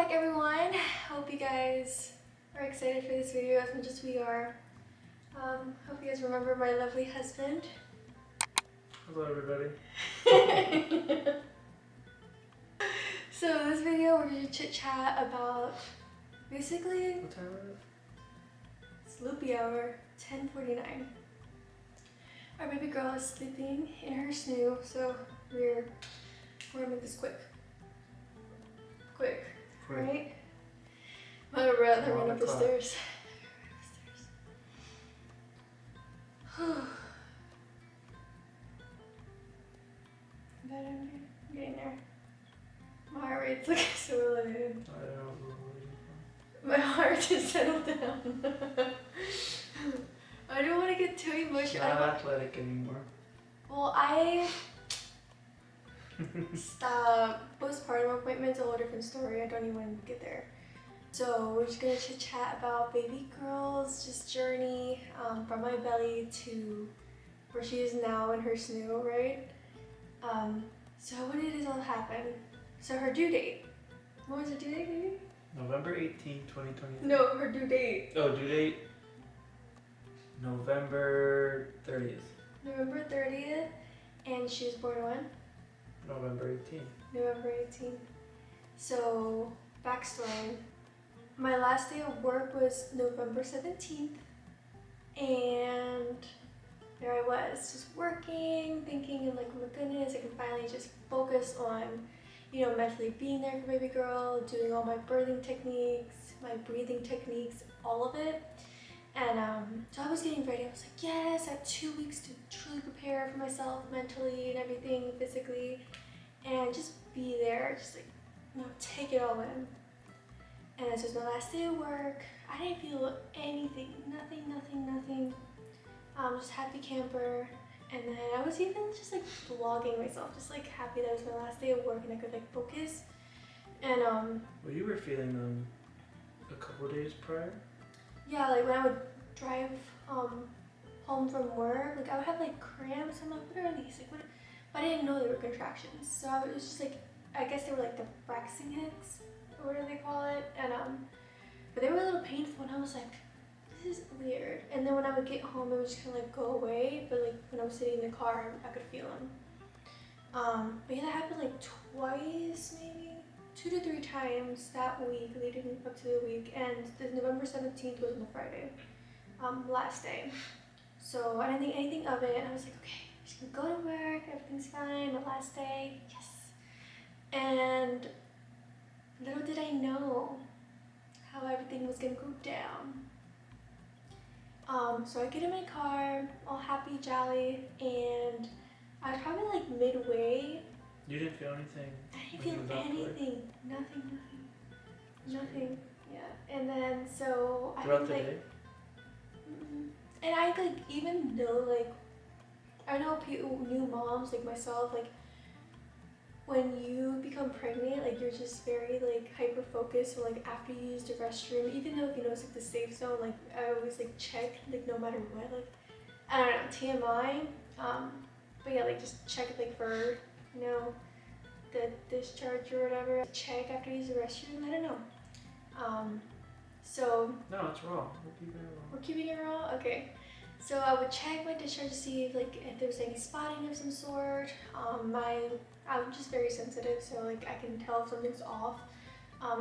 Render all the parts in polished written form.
back, everyone. Hope you guys are excited for this video as much as we are. Hope you guys remember my lovely husband. Hello, everybody. So this video we're gonna chit chat about basically What time is it? it's loopy hour, 10:49. Our baby girl is sleeping in her snoo, so we're gonna make this quick. Quick. Right? I'd rather run up the stairs. But I'm getting there. My heart rate's like so elevated. I don't know where you're My heart just settled down. I don't want to get too emotional. Not athletic anymore. Well, I stop. Postpartum appointment's a whole different story. I don't even want to get there. So we're just gonna chit chat about baby girl's just journey from my belly to where she is now in her snoo, right? So when did this all happen? So her due date. What was her due date, baby? November 18, 2023. No, her due date. Oh, due date? November 30th. November 30th, and she was born when? November 18th. November 18th. So, backstory. My last day of work was November 17th, and there I was, just working, thinking, like, oh my goodness, I can finally just focus on, you know, mentally being there for baby girl, doing all my birthing techniques, my breathing techniques, all of it. And so I was getting ready. I was like, yes, I have 2 weeks to truly prepare for myself mentally and everything, physically, and just be there, just like, you know, take it all in. And this was my last day of work. I didn't feel anything, nothing. Just happy camper. And then I was even just like vlogging myself, just like happy that it was my last day of work and I could like focus. And Well, you were feeling a couple days prior? yeah, like when I would drive home from work, like I would have like cramps. I'm like, what are these? Like, what? But I didn't know they were contractions. So it was just like, I guess they were like the Braxton Hicks, or whatever they call it. And but they were a little painful, and I was like, this is weird. And then when I would get home, it would just kind of like go away. But like when I was sitting in the car, I could feel them. But yeah, that happened like twice, maybe 2 to 3 times that week, leading up to the week. And the November 17th was on the Friday, last day. So I didn't think anything of it. And I was like, okay, I'm just gonna go to work. Everything's fine. My last day, yes. And little did I know how everything was gonna go down. So I get in my car, all happy, jolly, and I was probably like midway. You didn't feel anything? I didn't feel anything. Nothing. Yeah. And then so I throughout was the like, day? and I like, even though like, I know people, new moms like myself, like when you become pregnant, like you're just very like hyper focused. So like after you use the restroom, even though if you know it's like the safe zone, like I always like check, like no matter what, like I don't know, TMI. But yeah, like just check like for, you know, the discharge or whatever. Check after you use the restroom. I don't know. So No, it's raw. We're keeping it raw. we're keeping it raw? Okay. So I would check my discharge to see if like if there was any spotting of some sort. I'm just very sensitive, so like I can tell if something's off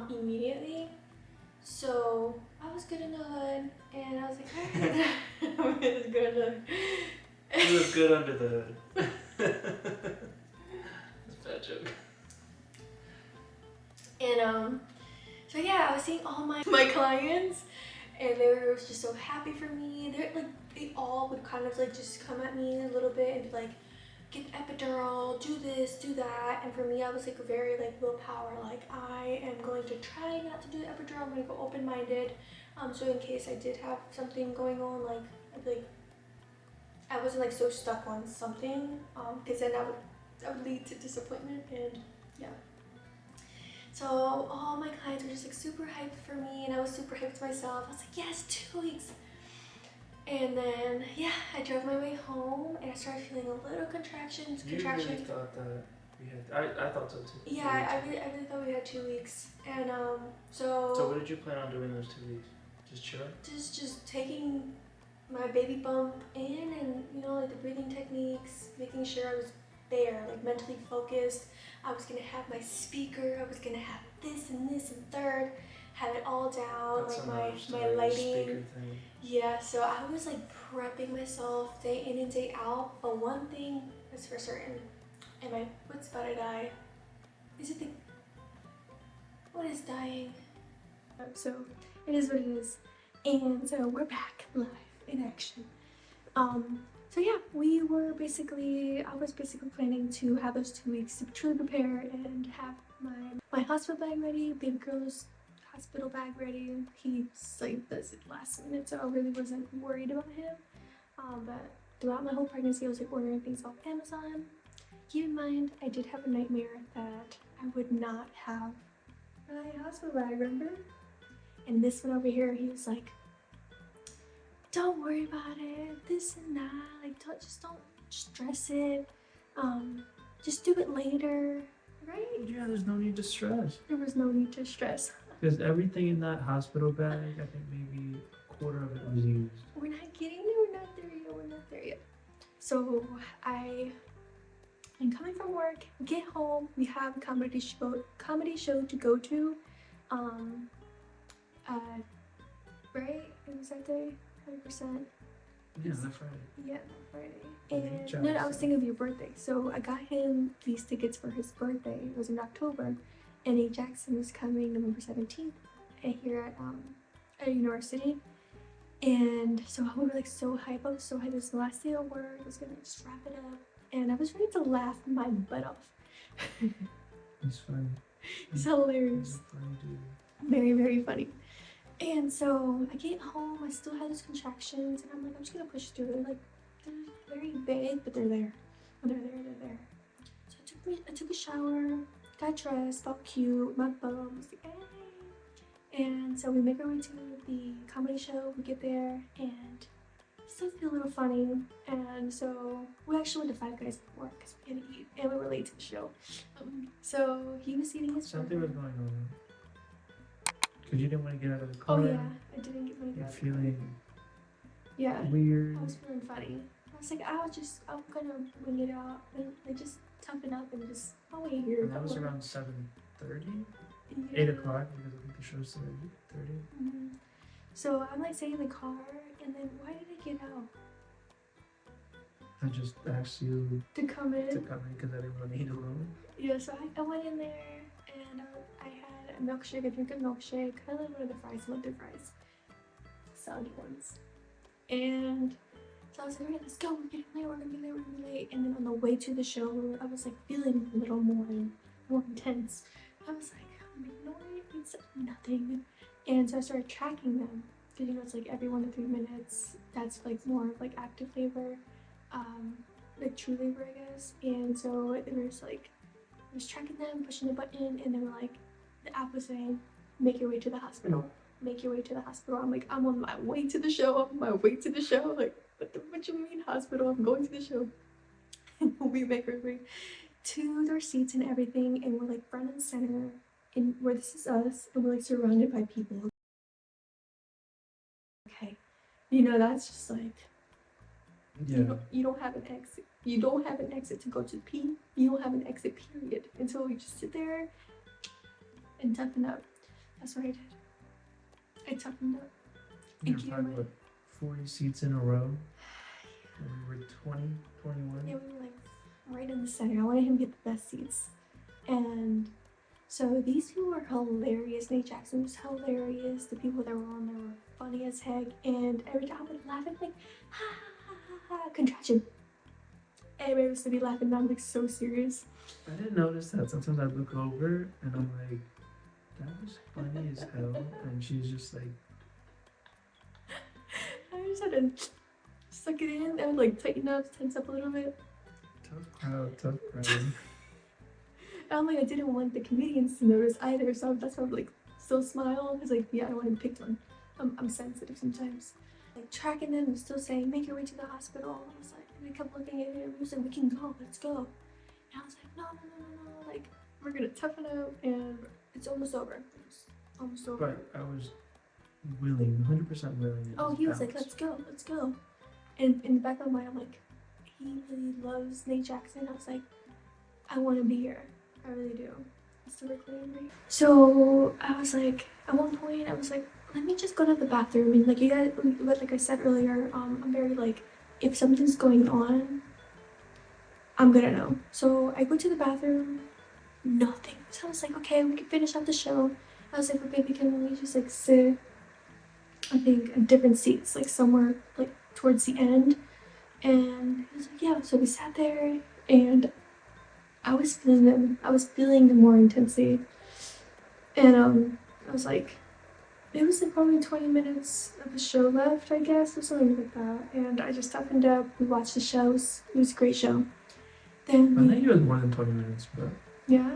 immediately. So I was good in the hood, and I was like, alright. I was good in the hood. You look good under the hood. That's a bad joke. And so yeah, I was seeing all my clients, and they were just so happy for me. They all would kind of like just come at me a little bit and be like, get the epidural, do this, do that. And for me, I was like very like willpower, like I am going to try not to do the epidural. I'm gonna go open-minded. So in case I did have something going on, like I'd be like, I wasn't like so stuck on something, because then that would lead to disappointment. And yeah. So all my clients were just like super hyped for me, and I was super hyped myself. I was like, yes, 2 weeks. And then, yeah, I drove my way home and I started feeling a little contractions. You really thought that we had. I thought so too. Yeah, I really thought we had 2 weeks. And So what did you plan on doing those 2 weeks? Just chill? just taking my baby bump in, and you know, like the breathing techniques, making sure I was there, like mentally focused. I was gonna have my speaker, I was gonna have this and this and third, have it all down, That's like another my story, lighting. speaker thing. Yeah, so I was like prepping myself day in and day out, but one thing is for certain, and my wit's about to die. Is it the, what is dying? So it is what it is. And so we're back live in action. So yeah, I was basically planning to have those 2 weeks to truly prepare and have my hospital bag ready, baby girl's hospital bag ready. He like does it last minute, so I really wasn't worried about him. But throughout my whole pregnancy, I was like ordering things off Amazon. Keep in mind, I did have a nightmare that I would not have my hospital bag, remember? And this one over here, he was like, don't worry about it, this and that, like don't stress it, just do it later, right? Yeah, there's no need to stress. There was no need to stress. Because everything in that hospital bag, I think maybe a quarter of it was used. We're not getting there, we're not there yet. So I'm coming from work, get home, we have a comedy show to go to, right? It was that day, 100%. Yeah, that Friday. Yeah, that Friday. Good And job, no, I was thinking of your birthday. So I got him these tickets for his birthday. It was in October, and A. Jackson was coming November 17th here at university. And so we were like so hyped. I was so hyped. It was the last day of work. I was gonna just wrap it up, and I was ready to laugh my butt off. It's funny. It's hilarious. He's a funny dude. Very, very funny. And so I get home, I still had those contractions, and I'm like, I'm just gonna push through it. Like, they're very vague, but they're there. When they're there. So I took a shower, got dressed, felt cute, my bum was like, hey. And so we make our way to the comedy show, we get there, and still feel a little funny. And so we actually went to Five Guys before because we had to eat, and we were late to the show. So he was eating his Something was burger. going on. Because you didn't want to get out of the car. Oh yeah, I didn't get my You're feeling yeah. weird. I was feeling funny. I was like, I'm gonna wing it out and like just toughen up and just, I'll wait here. And that was around 7:30? Yeah. 8 o'clock, because I think the show's 7:30. Mm-hmm. So I'm like sitting in the car, and then why did I get out? I just asked you To come in? to come in because I didn't want to eat alone. Yeah, so I went in there, and I had a milkshake, a drink of milkshake. I like one of the fries, I love their fries. Soggy ones. And so I was like, alright, let's go, we're getting late, we're gonna be late. And then on the way to the show, I was like feeling a little more intense. I was like, I'm ignoring it, it's nothing. And so I started tracking them. Because you know, it's like every 1 to 3 minutes, that's like more of like active labor, like true labor, I guess. And so it was like, I was tracking them, pushing the button, and they were like, the app was saying, make your way to the hospital. Make your way to the hospital. I'm like, I'm on my way to the show. I'm on my way to the show. Like, what you mean hospital? I'm going to the show. And we make our way to their seats and everything, and we're like front and center, and where this is us, and we're like surrounded by people. Okay, you know, that's just like, Yeah. you don't have an exit. You don't have an exit to go to pee. You don't have an exit, period. Until you just sit there and toughen up. That's what I did. I toughened up. We were probably, what, 40 seats in a row? And we were 20, 21? Yeah, we were like right in the center. I wanted him to get the best seats. And so these people were hilarious. Nate Jackson was hilarious. The people that were on there were funny as heck. And every time I would laugh, I'd be like, ha ha ha ha, contraction. Everybody was to be laughing, and I'm like so serious. I didn't notice that. Sometimes I look over and I'm like, that was funny as hell. And she's just like, I just had to suck it in and like tighten up, tense up a little bit. tough crowd, tough crowd. And I'm like, I didn't want the comedians to notice either, so that's why I'm like still smile. Because like, yeah, I don't want to be picked on. I'm sensitive sometimes. Like tracking them and still saying, make your way to the hospital. I was like, and I kept looking at him. He was like, we can go, let's go. And And I was like, no, like, we're gonna toughen up, and it's almost over. It's almost over. But I was willing, 100% willing. To Oh, just he was like, bounce. let's go. And in the back of my mind, I'm like, he really loves Nate Jackson. I was like, I want to be here. I really do. It's the recording right. So I was like, at one point, I was like, let me just go to the bathroom. And like you guys, like I said earlier, I'm very like, if something's going on, I'm gonna know. So I go to the bathroom, nothing. So I was like, okay, we can finish up the show. I was like, okay, baby, can we just like sit, I think, in different seats, like somewhere like towards the end. And he was like, yeah. So we sat there, and I was feeling them. I was feeling them more intensely. And I was like, it was like probably 20 minutes of the show left, I guess, or something like that. And I just toughened up. We watched the shows. It was a great show. Then I think it was more than 20 minutes, but yeah,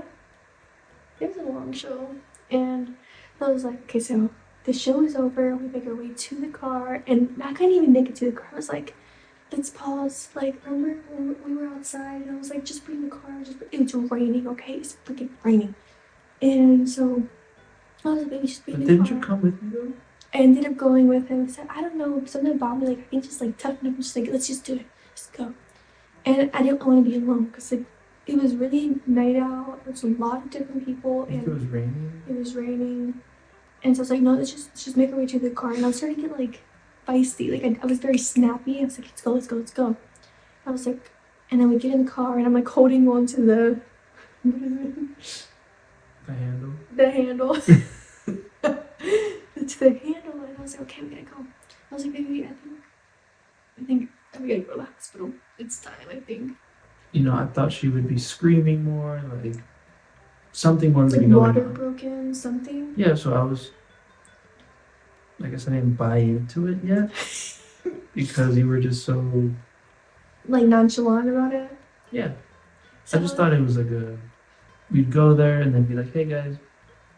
it was a long show. And I was like, okay, so the show is over. We make our way to the car, and I couldn't even make it to the car. I was like, let's pause. Like, remember when we were outside? And I was like, just bring the car. It was raining, okay? It's freaking raining. And so I was like, baby, just bring but the car. didn't you come with me though? I ended up going with him. He said, I don't know, something about me, like, I can just like toughen up and just like, let's just do it. Just go. And I didn't want to be alone because like it was really night out. There was a lot of different people, I think and it was raining. it was raining. And so I was like, no, let's just make our way to the car. And I was starting to get like feisty. Like I was very snappy. I was like, let's go. I was like, and then we get in the car, and I'm like holding on to the, what is it? The handle. The handle. To the handle, and I was like, okay, we gotta go. I was like, baby, I think we gotta go to the hospital. It's time, I think. You know, I thought she would be screaming more, like something more It's would like be going water on. broken, something. Yeah, so I was, I guess I didn't buy into it yet because you were just so, Like nonchalant about it. yeah. So, I just thought it was like we'd go there and then be like, hey guys,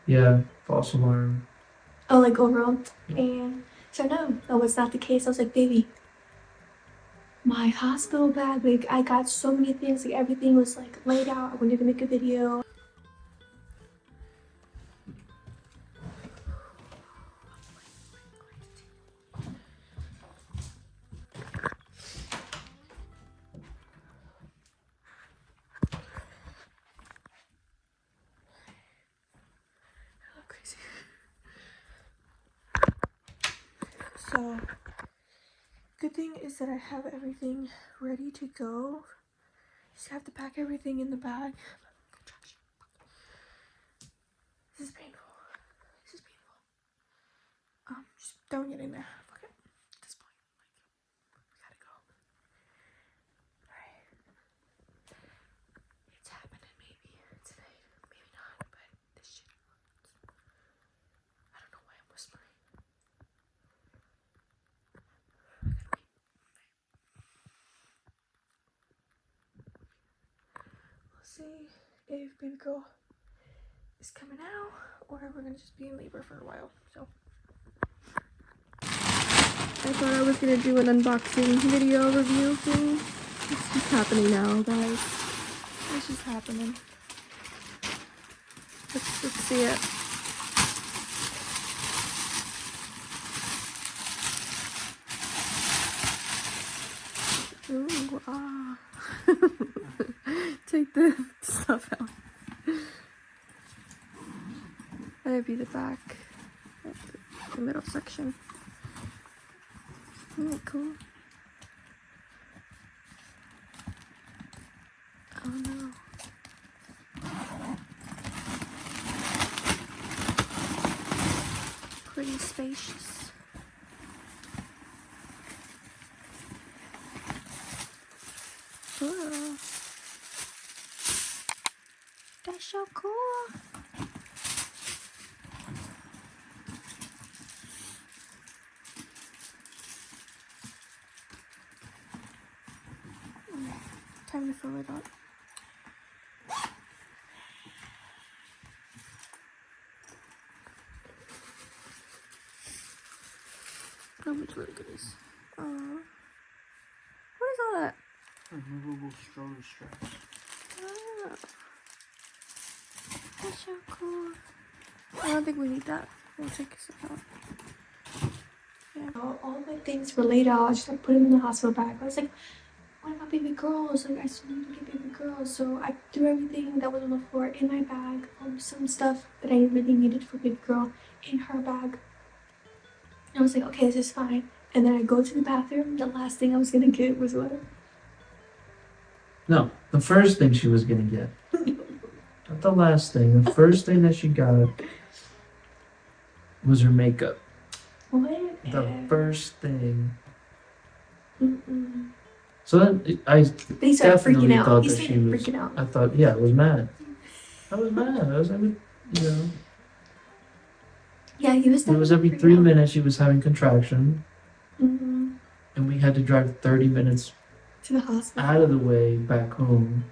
yeah, false alarm. oh, like overall. Yeah. And so no, that was not the case. I was like, baby, my hospital bag, like I got so many things, like everything was like laid out. I wanted to make a video. Crazy. So, good thing is that I have everything ready to go. Just have to pack everything in the bag. This is painful. This is painful. Just don't get in there. Fuck it. At this point, like, we gotta go. Alright. It's happening maybe tonight. Maybe not, but this shit hurts. I don't know why I'm whispering. We'll see if baby girl is coming out, or we're gonna just be in labor for a while. So I thought I was gonna do an unboxing video review thing. It's just happening now, guys. It's just happening. Let's see it. Ooh, ah. Take the stuff out. That'd be the back, the middle section. Isn't that cool? Oh no. Pretty spacious. Cool. That's so cool. Time to fill it up. How much work it is? What is all that? Removable stroller straps. Oh. That's so cool. I don't think we need that. We'll take this out. Yeah. All my things were laid out. I just like put them in the hospital bag. I was like, what about baby girls? Like I still need to get baby girls. So I threw everything that was on the floor in my bag. Some stuff that I really needed for baby girl in her bag. And I was like, okay, this is fine. And then I go to the bathroom. The last thing I was gonna get was what? No, the first thing she was gonna get. Not the last thing. The first thing that she got was her makeup. What? The first thing. Mm-mm. So then I They started definitely freaking out. thought He that started she was. freaking out. I thought, yeah, I was mad. I was mad. I was, you know. Yeah, he was. It was every freaking 3 out. minutes she was having contraction, Mm-hmm. and we had to drive 30 minutes To the hospital. out of the way back home,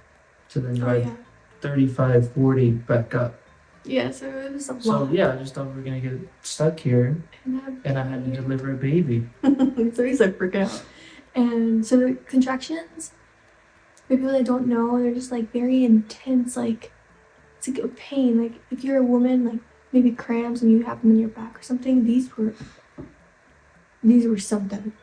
to then Oh drive yeah. 35, 40 back up. Yeah, so it was a lot. So yeah, I just thought we were gonna get stuck here, and I had to deliver a baby. So he's like freaking out. And so the contractions, for people that don't know, they're just like very intense, like it's like a pain. Like if you're a woman, like maybe cramps and you have them in your back or something, these were something.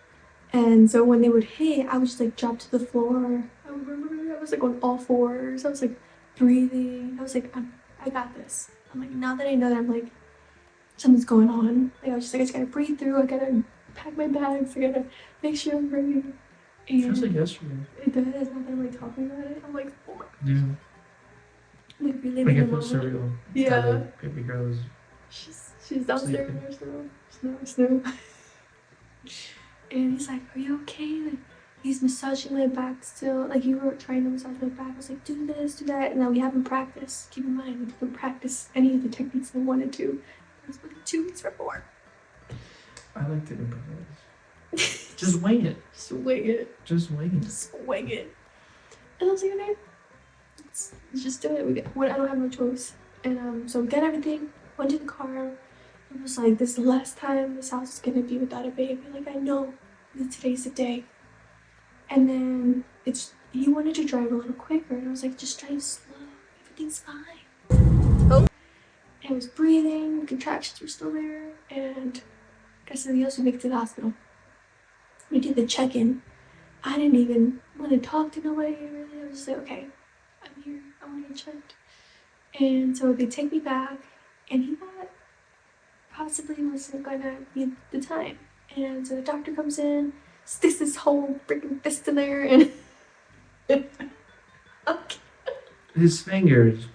And so when they would hit, I would just like drop to the floor. I remember I was like on all fours. I was like breathing. I was like, I got this. I'm like, now that I know that I'm like something's going on, like I was just like, I just gotta breathe through. I gotta pack my bags. I gotta make sure I'm ready. And Feels like yesterday. it does. Now that I'm like talking about it, I'm like, oh my god. Yeah. Like reliving Like the I feel moment. surreal. Yeah. That, like, baby girl is. She's downstairs in her snow. And he's like, are you okay? Like he's massaging my back still. Like you were trying to massage my back. I was like, do this, do that. And then we haven't practiced. Keep in mind, we didn't practice any of the techniques I wanted to. It was like 2 weeks before. I like to improvise. Just wing it. Just wing it. Just wing it. Just wing it. And I was like, okay, let's just do it. I don't have no choice. And so we got everything, went to the car. It was like, this is the last time this house is gonna be without a baby. Like I know that today's the day. And then he wanted to drive a little quicker, and I was like, just drive slow. Everything's fine. Oh. And I was breathing, contractions were still there, and I said, we also make it to the hospital. We did the check-in. I didn't even want to talk to nobody really. I was just like, okay, I'm here. I want to get checked. And so they take me back, and he thought possibly wasn't gonna be the time. And so the doctor comes in, sticks this whole freaking fist in there, and okay. His fingers.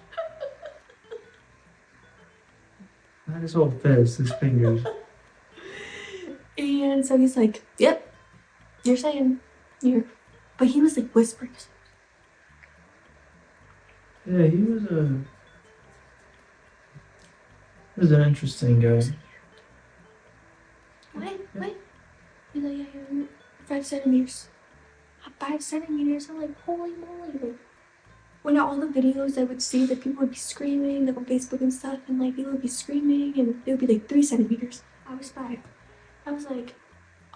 Not his whole fist, his fingers. And so he's like, yep, you're saying you're, but he was like whispering. Yeah, he was an interesting guy. What? He's like, yeah, you're 5 centimeters. 5 centimeters? I'm like, holy moly. Like, when all the videos I would see that people would be screaming, like on Facebook and stuff, and like people would be screaming, and it would be like 3 centimeters. I was 5. I was like,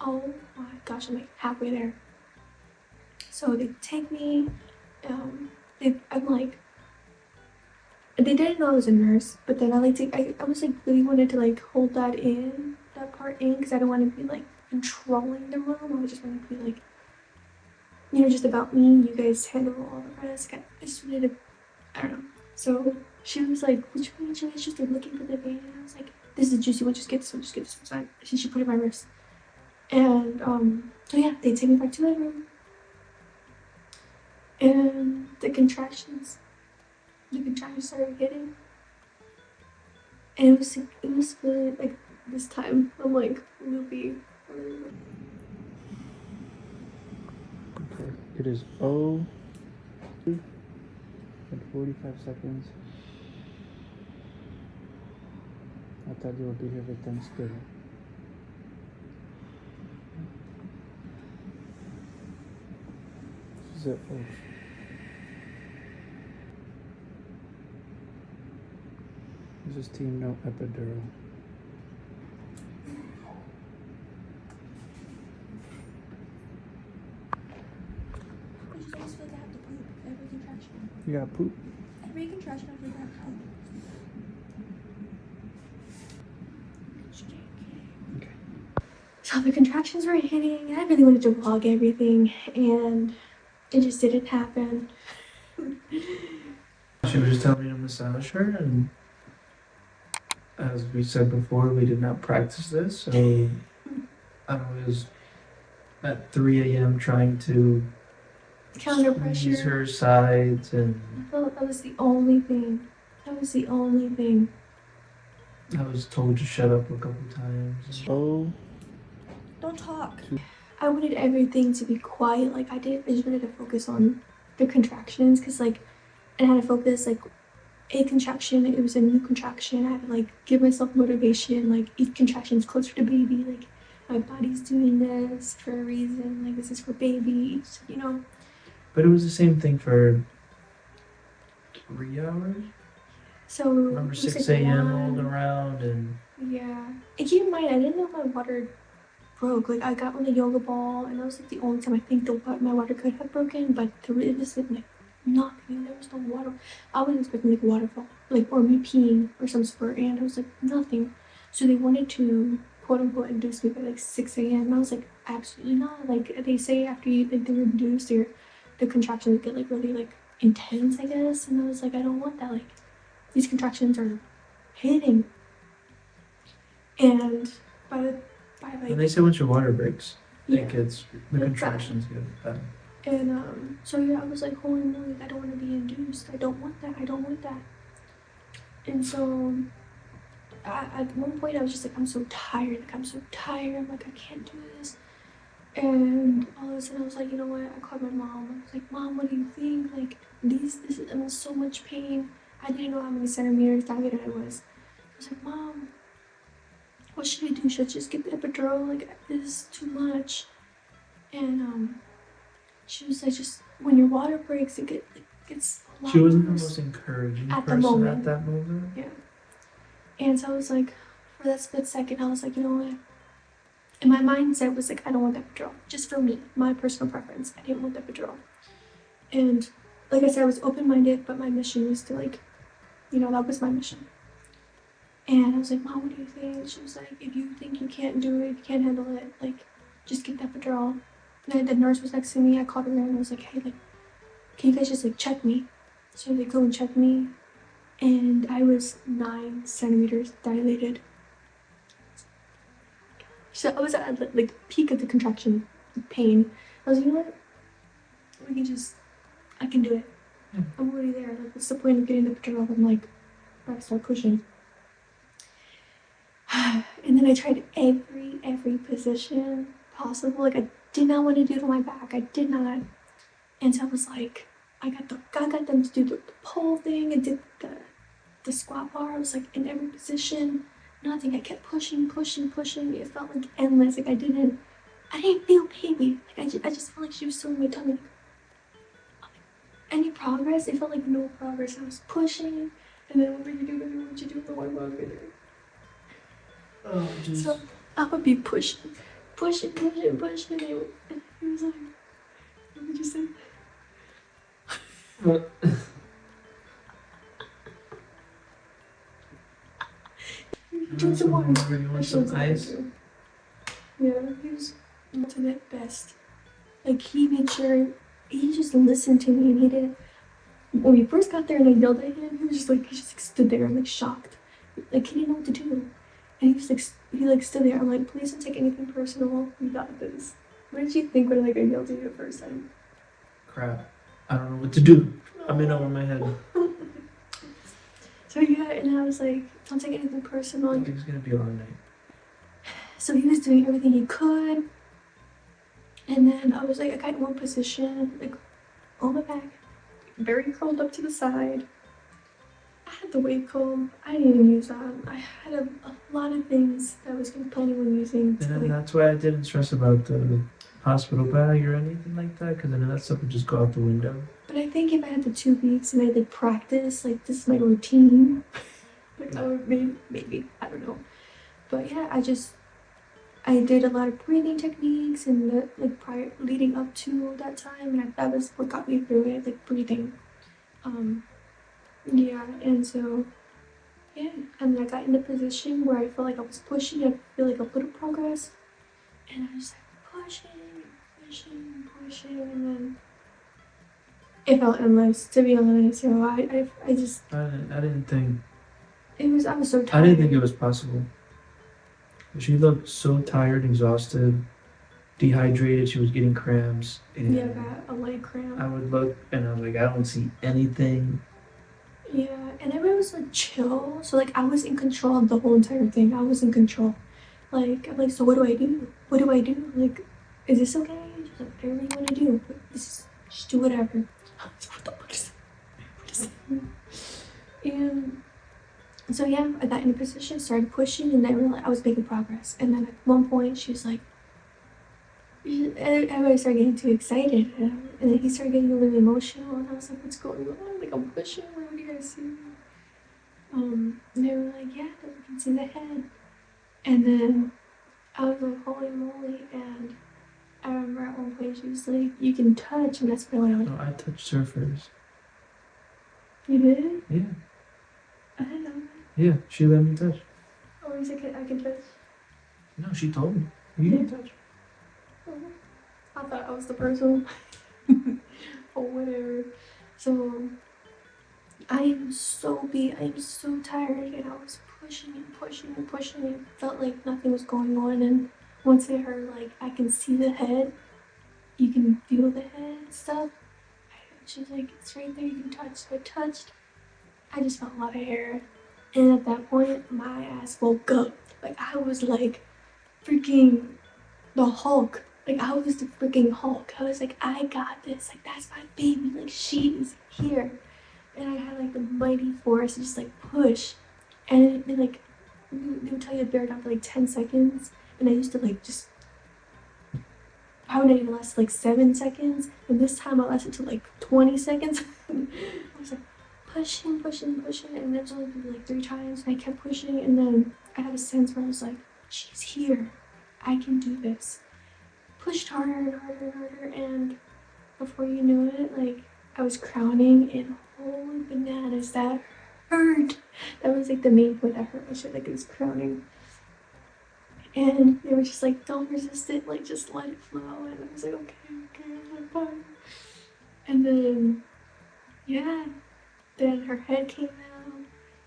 oh my gosh, I'm like halfway there. So they take me, I'm like, they didn't know I was a nurse, but then I was like really wanted to like hold that part in, because I don't want to be like controlling the room. I just wanted to be like, you know, just about me. You guys handle all the rest. I just wanted to, I don't know. So she was like, which one should I just like looking for the vein? And I was like, this is a juicy one. Just get this one. Just get this one. So she put it in my wrist. And so yeah, they take me back to my room. And the contractions started hitting. And it was really like this time I'm like loopy. Okay, it is 0 and 45 seconds. Nathalia will be here for Thanksgiving. This is it, folks. This is Team No Epidural. You got poop? Okay. So the contractions were hitting. I really wanted to vlog everything, and it just didn't happen. She was just telling me to massage her, and as we said before, we did not practice this, so I was at 3 a.m. trying to Counter squeeze pressure. her sides, and I felt that was the only thing. That was the only thing. I was told to shut up a couple times. Oh, Don't talk. I wanted everything to be quiet. Like I just wanted to focus on the contractions, because like I had to focus like a contraction. It was a new contraction. I had to like give myself motivation. Like each contraction is closer to baby. Like my body's doing this for a reason. Like this is for baby. You know. But it was the same thing for 3 hours. So I remember it was 6 like a.m. one- rolled around, and Yeah. And keep in mind, I didn't know my water broke. Like I got on the yoga ball, and that was like the only time I think my water could have broken. But it was like nothing. There was no water. I was expecting like a waterfall, like or me peeing or some sort, and it was like nothing. So they wanted to quote unquote induce me by like 6 a.m. I was like, absolutely not. Like they say after you like they're induced, the contractions get like really like intense, I guess. And I was like, I don't want that. Like these contractions are hitting, and by like they say once your water breaks, yeah. it gets the It's contractions get bad. And so yeah, I was like, holy moly, I don't want to be induced. I don't want that. I don't want that. And so at one point I was just like, I'm so tired. Like I'm so tired. I'm like, I can't do this. And all of a sudden I was like, you know what? I called my mom. I was like, Mom, what do you think? Like I'm in so much pain. I didn't know how many centimeters dilated I was. I was like, Mom, what should I do? Should I just get the epidural? Like this is too much. And she was like, just when your water breaks, it gets a lot She wasn't the worse. most encouraging At the person moment. at that moment. Yeah. And so I was like, for that split second, I was like, you know what? And my mindset was like, I don't want that epidural. Just for me, my personal preference. I didn't want that epidural. And like I said, I was open-minded, but my mission was to like, you know, that was my mission. And I was like, Mom, what do you think? She was like, if you think you can't do it, if you can't handle it, like, just get that epidural. And the nurse was next to me. I called her and I was like, hey, like, can you guys just like check me? So they go and check me, and I was 9 centimeters dilated. So I was at like the peak of the contraction pain. I was like, you know what? I can do it. Yeah. I'm already there. Like, what's the point of getting the epidural? I'm like, I have to start pushing. And then I tried every position possible. Like I did not want to do it on my back. I did not. And so I was like, I got them to do the pole thing. I did the squat bar. I was like in every position. Nothing. I kept pushing. It felt like endless. Like I didn't feel baby. Like I just felt like she was still in my tummy. Any progress? It felt like no progress. I was pushing, and then what you do, the one longer there. Oh, jeez. So I would be pushing. And he was like, what did you say? What? Drink some water. You want some ice? Yeah, he was ultimate best. Like he made sure he just listened to me, and he didn't. When we first got there and I yelled at him, he just like stood there like shocked, like he didn't know what to do. And he stood there. I'm like, please don't take anything personal. We got this. What did you think when like I yelled at you the first time? Crap. I don't know what to do. I'm in over my head. So yeah, and I was like, don't take anything personal. I think it's gonna be a long night. So he was doing everything he could. And then I was like, I got in one position, like on my back, very curled up to the side. I had the wave comb. I didn't even use that. I had a lot of things that I was planning on using. And then that's why I didn't stress about the hospital bag or anything like that, because I know that stuff would just go out the window. But I think if I had the 2 weeks and I did practice, like this is my routine, like I would maybe, I don't know. But yeah, I did a lot of breathing techniques and prior leading up to that time, and that was what got me through it, like breathing. Yeah, and so, yeah, and then I got in a position where I felt like I was pushing, I feel like a little progress, and I was like pushing, and then it felt endless, to be honest. So I just, I didn't think. I was so I tired. didn't think it was possible. She looked so tired, exhausted, dehydrated. She was getting cramps. And Yeah, I got a leg cramp. I would look and I was like, I don't see anything. Yeah, and everyone was like chill. So like I was in control of the whole entire thing. I was in control. Like I'm like, so what do I do? What do I do? Like, is this okay? She's like, whatever you want to do. This is just do whatever. So what the fuck is that? And so yeah, I got in a position, started pushing, and then I was making progress. And then at one point, she was like, everybody started getting too excited, and then he started getting a little emotional, and I was like, what's going on? Like I'm pushing. What do you guys see? And they were like, yeah, we can see the head. And then I was like, holy moly. And I remember at one point she was like, you can touch. And that's when I went, No, I touched her first. you did? Yeah. I didn't know. Yeah, she let me touch. Oh, he's like, I can touch. No, she told me. You can touch. Oh, I thought I was the person. Or whatever. So I am so beat. I am so tired. And I was pushing. It felt like nothing was going on. And once I heard, like, I can see the head, you can feel the head and stuff. She was like, it's right there, you can touch. So I touched. I just felt a lot of hair. And at that point, my ass woke up. Like, I was like freaking the Hulk. Like, I was the freaking Hulk. I was like, I got this. Like, that's my baby. Like, she is here. And I had like the mighty force to just like push. And it like, they would tell you to bear down for like 10 seconds. And I used to like just probably not even last like 7 seconds, and this time I lasted to like 20 seconds. I was like pushing, and it was only gonna be like 3 times, and I kept pushing, and then I had a sense where I was like, she's here, I can do this. Pushed harder and harder, and before you knew it, like I was crowning, and holy bananas, that hurt. That was like the main point that hurt. I should like it was crowning. And they were just like, don't resist it, like just let it flow. And I was like, okay, I'm fine. And then, yeah, then her head came out.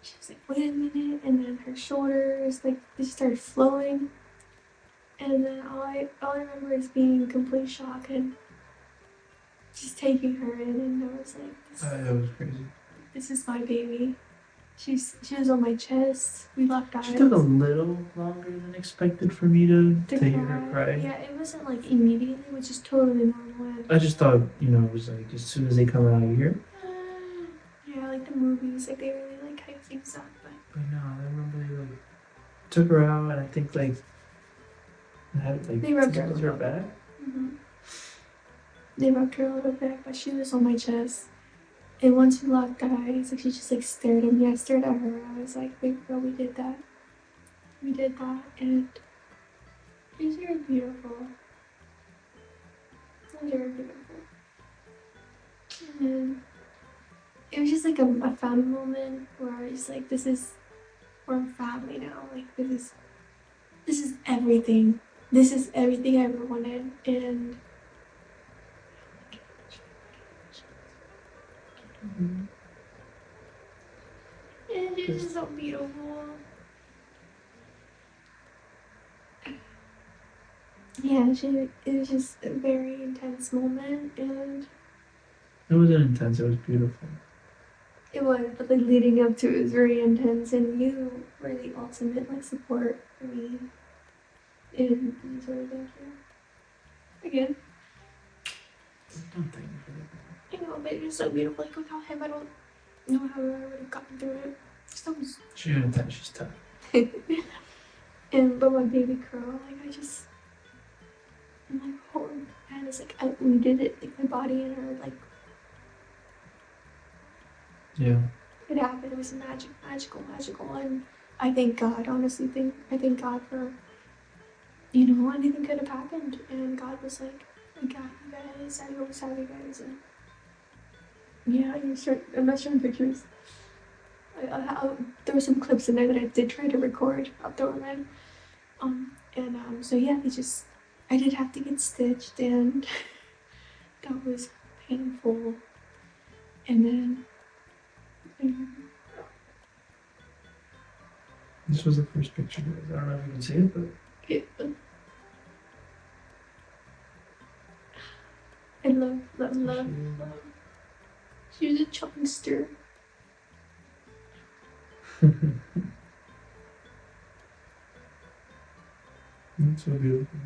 She was like, wait a minute. And then her shoulders, like, they started flowing. And then all I remember is being in complete shock and just taking her in. And I was like, That was crazy. this is my baby. She was on my chest. We locked eyes. She took a little longer than expected for me to hear her cry. Yeah, it wasn't like immediately. It was just totally normal. I just thought, you know, it was like as soon as they come out of here. Yeah, like the movies, like they really like hype things up. But no, I remember they like took her out, and I think like They rubbed her back. They rubbed her a little bit, but she was on my chest. And once we locked eyes, like she just like stared at me. I stared at her. I was like, "Wait, girl, we did that. We did that, and it was very beautiful. It was very beautiful." And it was just like a family moment where I was like, we're family now. Like this is everything. This is everything I ever wanted. And it was just so beautiful. Yeah, it was just a very intense moment, and it wasn't intense. It was beautiful. it was, but like leading up to it was very intense, and you were the ultimate like support for me. And so thank you again. Don't thank me for that. You know, but it was so beautiful. Like without him, I don't know how I would have gotten through it. So was. She's intense. She's tough. But my baby girl, like I'm like, oh man, it's like we did it. Like my body and her, like Yeah. it happened. It was magical, and I thank God. Honestly, I thank God for, you know, anything could have happened, and God was like, I got you guys. I always have you guys, and yeah, I'm not showing pictures. there were some clips in there that I did try to record. I'll throw them in. So yeah, I did have to get stitched, and that was painful. And then, This was the first picture, guys. I don't know if you can see it, but I love. She was a chubster. It's so beautiful.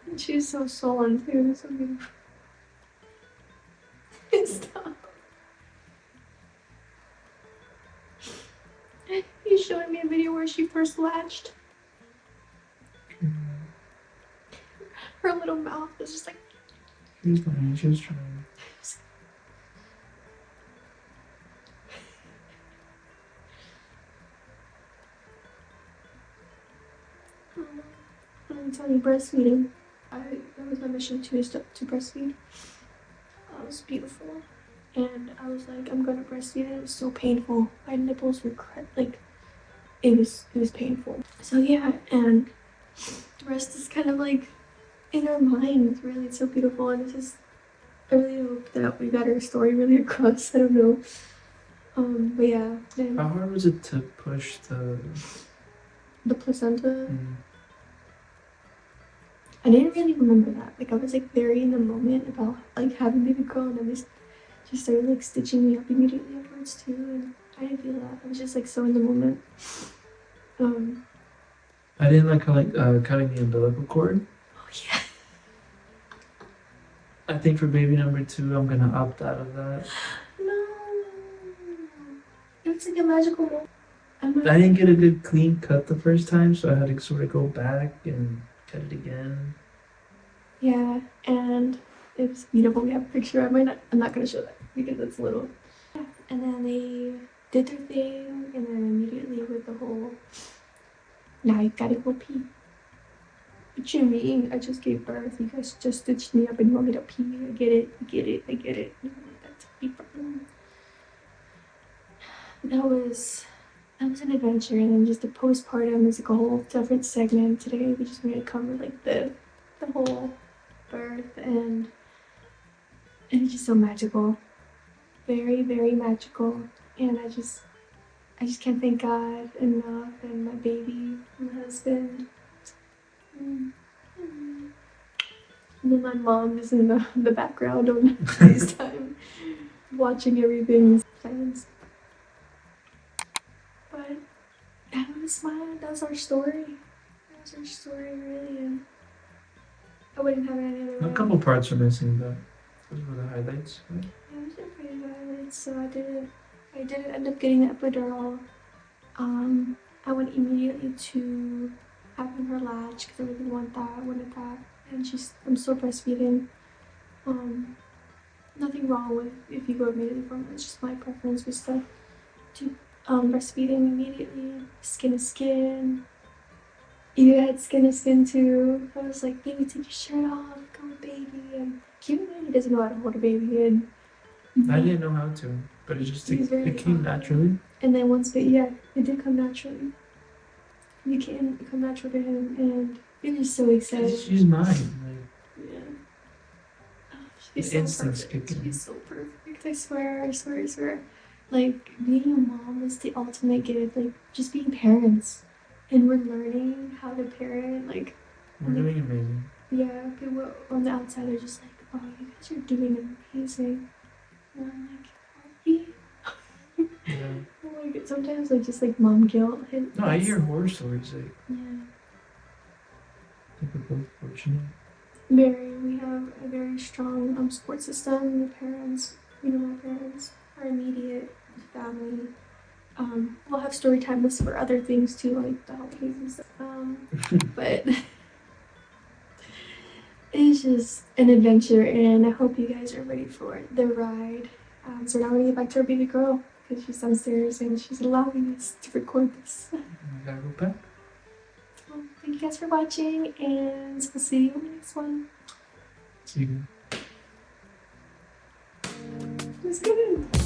And she's so sullen too. So beautiful. Stop. He's showing me a video where she first latched. Her little mouth was just like. She was funny. She was trying. I'm telling you, breastfeeding. That was my mission too, is to breastfeed. It was beautiful, and I was like, I'm gonna breastfeed. It was so painful. My nipples were like, it was painful. So yeah, and the rest is kind of like in our minds. Really, it's so beautiful, and I really hope that we got our story really across. I don't know. But yeah. How hard was it to push the placenta? Mm. I didn't really remember that. Like, I was like very in the moment about like having baby girl, and then she started like stitching me up immediately afterwards too, and I didn't feel that. I was just like so in the moment. I didn't like how cutting the umbilical cord. Oh yeah. I think for baby number 2, I'm gonna opt out of that. No. It's like a magical moment. I didn't get a good clean cut the first time, so I had to sort of go back and cut it again. Yeah, and it was beautiful. We have a picture. I'm not gonna show that because it's little. Yeah. And then they did their thing, and then immediately with the whole, now you gotta go pee. What you mean? I just gave birth. You guys just stitched me up and you want me to pee. I get it. I get it. I get it. That's a big problem. That was an adventure, and then just the postpartum is like a whole different segment. Today we just wanted to cover like the whole birth, and it's just so magical, very, very magical. And I just can't thank God enough, and my baby, my husband. And then my mom is in the background on FaceTime watching everything. Plans. But that's our story. That's our story, really. And I wouldn't have it any other way. A couple parts are missing, but those were the highlights. Right? Yeah, those are pretty highlights. So I didn't end up getting the epidural. I went immediately to having her latch because I really wanted that. And I'm still breastfeeding. Nothing wrong with if you go immediately from it. It's just my preference was to breastfeeding immediately, skin to skin. You had skin to skin too. I was like, baby, take your shirt off, go baby. And Cuban baby doesn't know how to hold a baby, and I didn't know how to, but it came naturally. And then it did come naturally. It come natural to him, and he was so excited. She's mine. Yeah. Oh, she's so perfect. She's so perfect. I swear. Like, being a mom is the ultimate gift. Like, just being parents. And we're learning how to parent. Like, we're doing amazing. Yeah, people on the outside are just like, oh, you guys are doing amazing. And I'm like, are we? Yeah. Oh my God. Sometimes, like, just like mom guilt. No, I hear horror stories. Like, yeah. I think we're both fortunate. We have a very strong support system. My parents, my parents, our immediate family. We'll have story times for other things too, like the holidays and stuff. But it's just an adventure, and I hope you guys are ready for the ride. So now we're gonna get back to our baby girl because she's downstairs and she's allowing us to record this. We gotta go back. Well, thank you guys for watching, and we'll see you in the next one. See you. It was good.